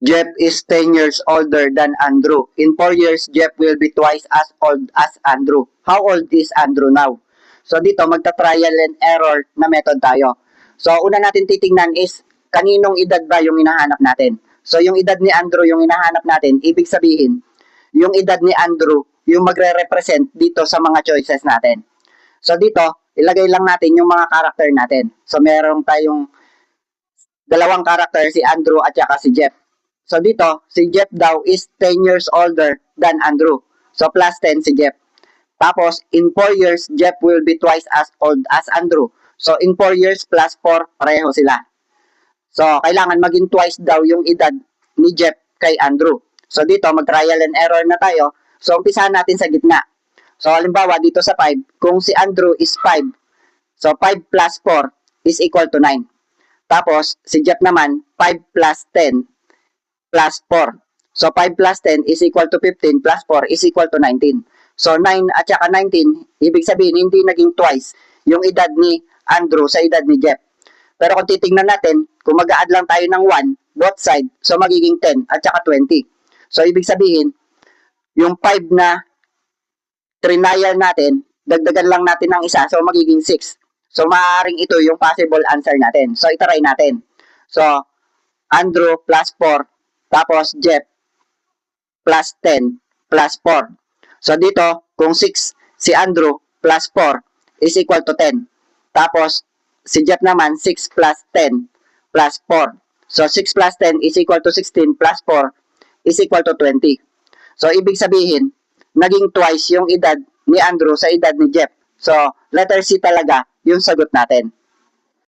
Jeff is 10 years older than Andrew. In 4 years, Jeff will be twice as old as Andrew. How old is Andrew now? So dito, magta-trial and error na method tayo. So una natin titingnan is, kaninong edad ba yung hinahanap natin? So yung edad ni Andrew yung hinahanap natin, ibig sabihin, yung edad ni Andrew yung magre-represent dito sa mga choices natin. So dito, ilagay lang natin yung mga character natin. So meron tayong dalawang character, si Andrew at saka si Jeff. So dito, si Jeff daw is 10 years older than Andrew. So plus 10 si Jeff. Tapos, in 4 years, Jeff will be twice as old as Andrew. So in 4 years plus 4, pareho sila. So, kailangan maging twice daw yung edad ni Jeff kay Andrew. So dito, mag-trial and error na tayo. So umpisahan natin sa gitna. So halimbawa, dito sa 5, kung si Andrew is 5, so 5 plus 4 is equal to 9. Tapos, si Jeff naman, 5 plus 10 plus 4. So 5 plus 10 is equal to 15 plus 4 is equal to 19. So 9 at saka 19, ibig sabihin hindi naging twice yung edad ni Andrew sa edad ni Jeff. Pero kung titingnan natin, kung mag-a-add lang tayo ng 1, both side, so magiging 10 at saka 20. So ibig sabihin, yung 5 na trinayal natin, dagdagan lang natin ng isa, so magiging 6. So maaaring ito yung possible answer natin. So itaray natin. So Andrew plus 4 tapos Jeff plus 10 plus 4. So dito, kung 6 si Andrew plus 4 is equal to 10. Tapos si Jeff naman 6 plus 10 plus 4. So 6 plus 10 is equal to 16 plus 4 is equal to 20. So ibig sabihin, naging twice yung edad ni Andrew sa edad ni Jeff. So letter C talaga yung sagot natin.